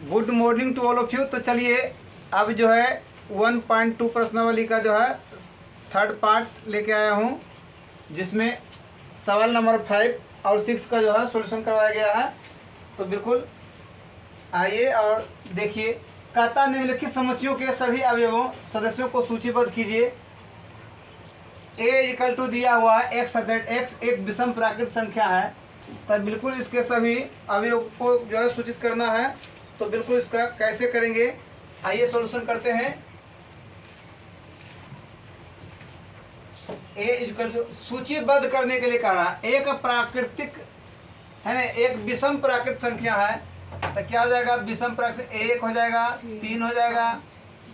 Good morning to all of you. तो चलिए अब जो है 1.2 प्रश्नावली का जो है थर्ड पार्ट लेके आया हूँ, जिसमें सवाल नंबर 5 और 6 का जो है सॉल्यूशन करवाया गया है। तो बिल्कुल आइए और देखिए। कहता निम्नलिखित समुच्चयों के सभी अवयवों सदस्यों को सूचीबद्ध कीजिए। a = दिया हुआ है x दैट x एक विषम प्राकृत संख्या है, तो बिल्कुल इसके सभी अवयव को जो है सूचित करना है। तो बिल्कुल इसका कैसे करेंगे, आइए सॉल्यूशन करते हैं। a सूचीबद्ध करने के लिए कह रहा है, एक प्राकृतिक है ना, एक विषम प्राकृत संख्या है, तो क्या हो जाएगा विषम प्राकृत, 1 हो जाएगा, 3 हो जाएगा,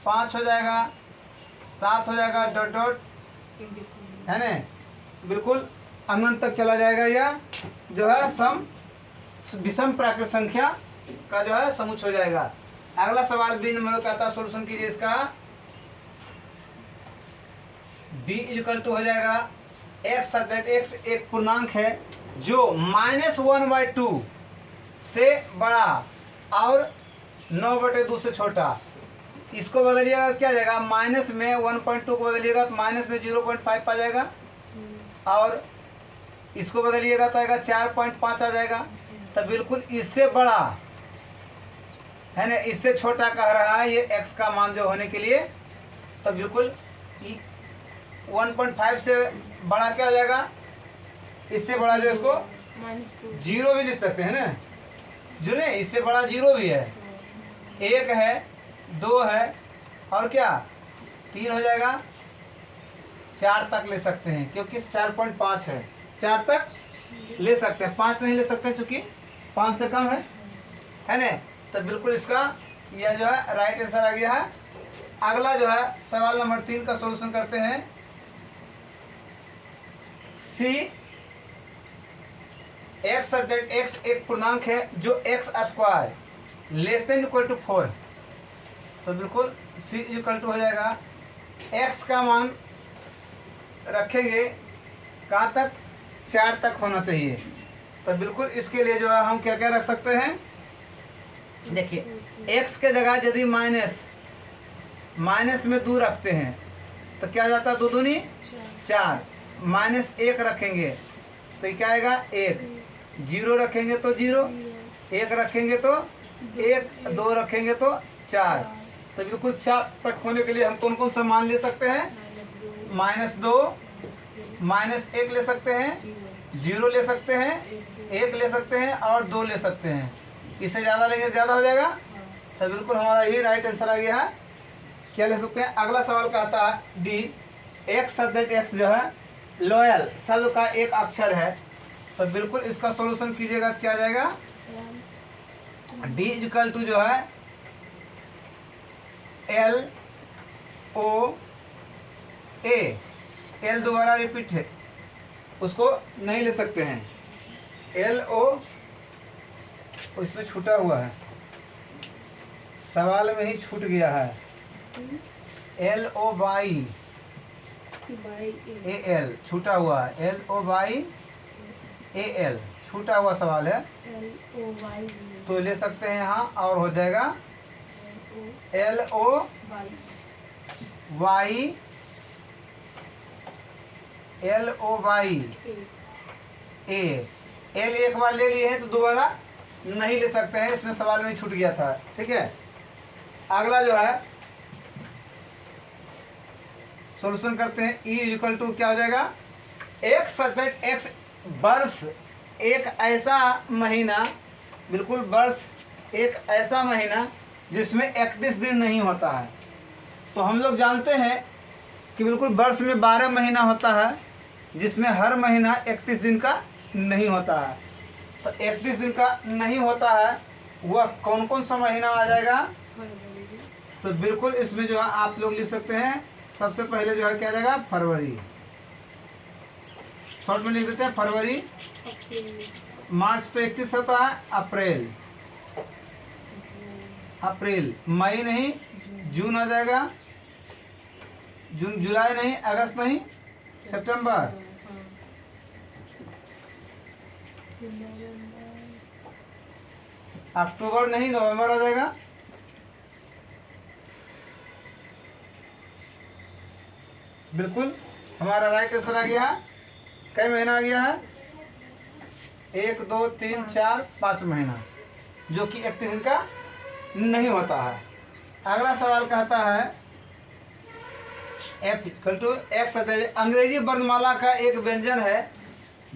5 हो जाएगा, 7 हो जाएगा, डॉट डॉट है ना, बिल्कुल अनंत तक चला जाएगा। यह जो है सम विषम प्राकृत संख्या का जो है समुच्चय हो जाएगा। अगला सवाल बी नंबर का था, सॉल्यूशन कीजिए इसका। b = हो जाएगा x दैट x एक पूर्णांक है जो -1/2 से बड़ा और 9/2 से छोटा। इसको बदलिएगा क्या जाएगा, माइनस में 1.2 को बदलिएगा तो माइनस में 0.5 आ जाएगा, और इसको बदलिएगा तो आएगा 4.5 आ जाएगा। तो बिल्कुल इससे बड़ा है ना, इससे छोटा कह रहा है ये x का मान जो होने के लिए, तो बिल्कुल 1.5 से बड़ा क्या हो जाएगा, इससे बड़ा जो इसको जीरो भी लिख सकते हैं ना, जो नहीं इससे बड़ा जीरो भी है, 1 है, 2 है और क्या 3 हो जाएगा, 4 तक ले सकते हैं क्योंकि 4.5 है, 4 तक ले सकते हैं, 5 नहीं ले सकते क्योंकि 5 से कम है ना। तो बिल्कुल इसका यह जो है राइट आंसर आ गया है। अगला जो है सवाल नंबर 3 का सॉल्यूशन करते हैं। सी x दैट x एक पूर्णांक है जो x² < 4। तो बिल्कुल c = हो जाएगा, x का मान रखेंगे कहाँ तक, 4 तक होना चाहिए। तो बिल्कुल इसके लिए जो है हम क्या क्या रख सकते हैं, देखिए x के जगह यदि माइनस में 2 रखते हैं तो क्या आ जाता है, 2 दूनी 4, -1 रखेंगे तो क्या आएगा 1, 0 रखेंगे तो 0, 1 रखेंगे तो 1, 2 रखेंगे तो 4। तो बिल्कुल 4 तक होने के लिए हम कौन कौन सा मान ले सकते हैं, -2, -1 ले सकते हैं, 0 ले सकते हैं, 1 ले सकते हैं और 2 ले सकते हैं। इससे ज़्यादा लेंगे ज़्यादा हो जाएगा। तो बिल्कुल हमारा यही राइट आंसर आ गया है। क्या ले सकते हैं। अगला सवाल कहता है डी, x दैट x जो है लॉयल शब्द का एक अक्षर है। तो बिल्कुल इसका सॉल्यूशन कीजिएगा क्या आ जाएगा, d = जो है LOA, L दोबारा रिपीट है, उसको नहीं ले सकते हैं, LO इसमें छूटा हुआ है, सवाल में ही छूट गया है, LOAL छूटा हुआ है, LOAL छूटा हुआ सवाल है, तो ले सकते हैं यहाँ और हो जाएगा LOY A। L एक बार ले लिए हैं तो दोबारा नहीं ले सकते हैं, इसमें सवाल में छूट गया था। ठीक है। अगला जो है सॉल्यूशन करते हैं। E = क्या हो जाएगा, x दैट x वर्ष एक ऐसा महीना, बिल्कुल वर्ष एक ऐसा महीना जिसमें 31 दिन नहीं होता है। तो हम लोग जानते हैं कि बिल्कुल वर्ष में 12 महीना होता है जिसमें हर महीना 31 दिन का नहीं होता है। तो 31 दिन का नहीं होता है वह कौन कौन सा महीना आ जाएगा, तो बिल्कुल इसमें जो है आप लोग लिख सकते हैं। सबसे पहले जो है क्या जाएगा, फरवरी, शॉर्ट में लिख देते हैं फरवरी। मार्च तो 31 होता है, अप्रैल, मई नहीं जून आ जाएगा, जून, जुलाई नहीं, अगस्त नहीं, सितंबर, अक्टूबर नहीं, नवंबर आ जाएगा। बिल्कुल हमारा राइट आंसर आ गया। कई महीना आ गया है? 1 2 3 4 5 महीना, जो कि 31 दिन का नहीं होता है। अगला सवाल कहता है F = X। अंग्रेजी वर्णमाला का एक व्यंजन है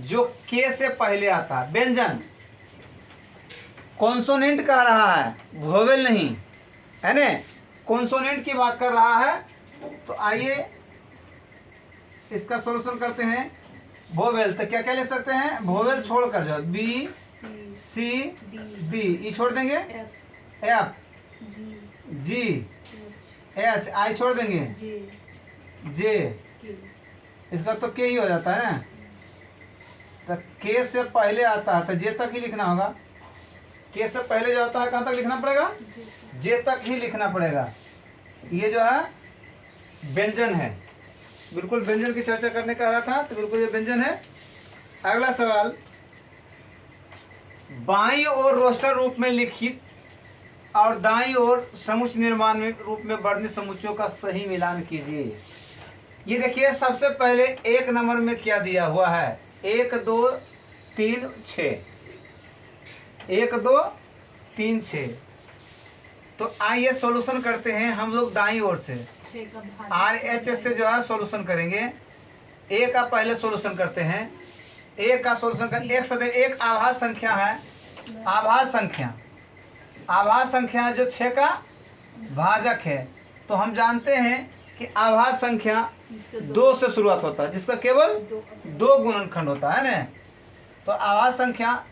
जो के से पहले आता है। व्यंजन कॉन्सोनेंट कह रहा है, वोवेल नहीं, है ना। कॉन्सोनेंट की बात कर रहा है। तो आइए इसका सॉल्यूशन करते हैं। वोवेल तो क्या क्या ले सकते हैं? वोवेल छोड़कर जो बी सी डी, ई छोड़ देंगे, एफ जी एच, आई छोड़ देंगे, जे, इसका तो के ही हो जाता है ना। तो के से पहले आता है तो जे तक ही लिखना होगा। के से पहले जो आता है कहाँ तक लिखना पड़ेगा? जे तक ही लिखना पड़ेगा। ये जो है व्यंजन है। बिल्कुल व्यंजन की चर्चा करने का रहा था, तो बिल्कुल ये व्यंजन है। अगला सवाल, बाईं ओर रोस्टर रूप में लिखित और दाईं ओर समुच्चय निर्माण में रूप में वर्णित समुच्चयों का सही मिलान कीजिए। ये देखिए सबसे पहले 1 नंबर में क्या दिया हुआ है? 1 2 3 6, 1 2 3 6। तो आइए सॉल्यूशन करते हैं हम लोग दाईं ओर से। RHS से जो है सॉल्यूशन करेंगे। ए का पहले सॉल्यूशन करते हैं। ए का सॉल्यूशन कर एक आभास संख्या है। आभास संख्या जो 6 का भाजक है। तो हम जानते हैं कि आभास संख्या 2 से शुरुआत होता है, जिसका केवल 2 गुणनखंड होता है ना। तो आभास संख्या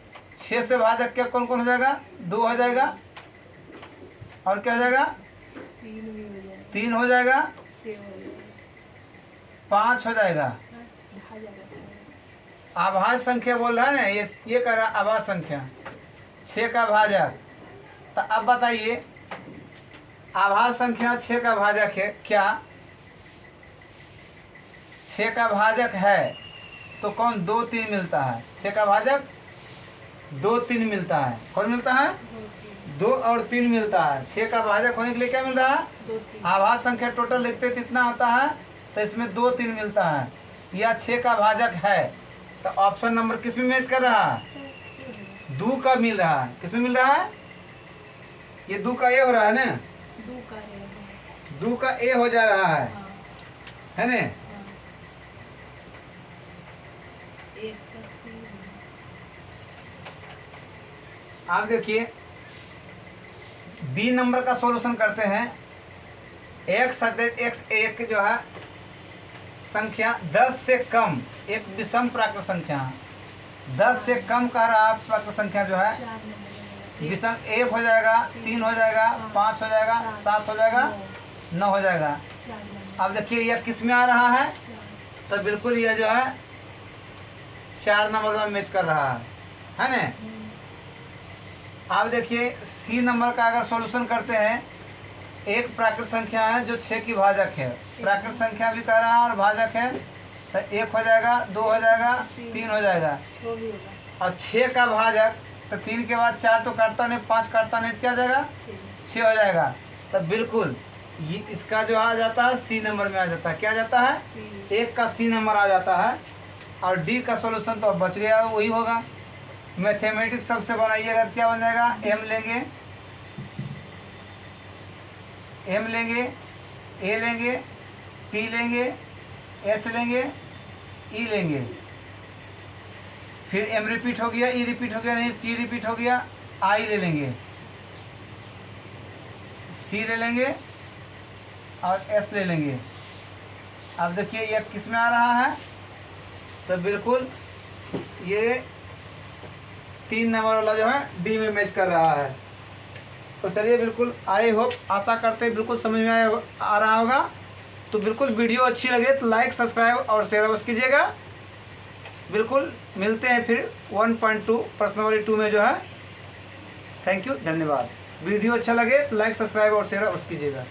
6 से भाजक क्या कौन कौन हो जाएगा? 2 हो जाएगा, और क्या हो जाएगा? 3 हो जाएगा, 5 हो जाएगा। आभास संख्या बोल रहा है ना, ये कह रहा आभास संख्या 6 का भाजक। तो अब बताइए आभास संख्या 6 का भाजक है क्या? 6 का भाजक है तो कौन? 2 3 मिलता है। 6 का भाजक 2 3 मिलता है। कौन मिलता है? 2 और 3 मिलता है। 6 का भाजक होने के लिए क्या मिल रहा है? आभास संख्या टोटल लिखते कितना आता है? तो इसमें 2 3 मिलता है। यह 6 का भाजक है। तो ऑप्शन नंबर किस में मैच कर रहा है? 2 का मिल रहा है। किस में मिल रहा है? ये 2 का ए हो रहा है ना। 2 का ए हो जा रहा है ना। आप देखिए बी नंबर का सॉल्यूशन करते हैं। x एक जो है संख्या 10 से कम, एक विषम प्राकृत संख्या है। 10 से कम का रहा प्राकृत संख्या जो है विषम। 1 हो जाएगा, 3 हो जाएगा, 5 हो जाएगा, 7 हो जाएगा, 9 हो जाएगा। अब देखिए यह किस में आ रहा है? तो बिल्कुल यह जो है 4 नंबर में मैच कर रहा है ना। अब देखिए सी नंबर का अगर सॉल्यूशन करते हैं, एक प्राकृत संख्या है जो 6 की भाजक है। प्राकृत संख्या भी कह रहा है और भाजक है। तो 1 हो जाएगा, 2 हो जाएगा, 3 हो जाएगा, और 6 का भाजक। तो 3 के बाद 4 तो काटता नहीं, 5 काटता नहीं, क्या हो जाएगा? 6 हो जाएगा। तो बिल्कुल ये इसका जो आ जाता है सी नंबर में आ जाता है। क्या जाता है? 1 का सी नंबर आ जाता है। और डी का सॉल्यूशन तो अब बच गया, वही होगा। मैथमेटिक्स सबसे बनाइएगा, क्या बन जाएगा? एम लेंगे, ए लेंगे, टी लेंगे, एच लेंगे, ई लेंगे। फिर एम रिपीट हो गया, ई रिपीट हो गया, नहीं टी रिपीट हो गया, आई ले लेंगे, सी ले लेंगे और एस ले लेंगे। अब देखिए ये किस में आ रहा है? तो बिल्कुल ये 3 नंबर वाला जो है डी में मैच कर रहा है। तो चलिए बिल्कुल आई होप, आशा करते हैं बिल्कुल समझ में आ रहा होगा। तो बिल्कुल वीडियो अच्छी लगे तो लाइक, सब्सक्राइब और शेयर अवश्य कीजिएगा। बिल्कुल मिलते हैं फिर 1.2 प्रश्नावली 2 में जो है। थैंक यू, धन्यवाद। वीडियो अच्छा लगे तो लाइक, सब्सक्राइब और शेयर अवश्य कीजिएगा।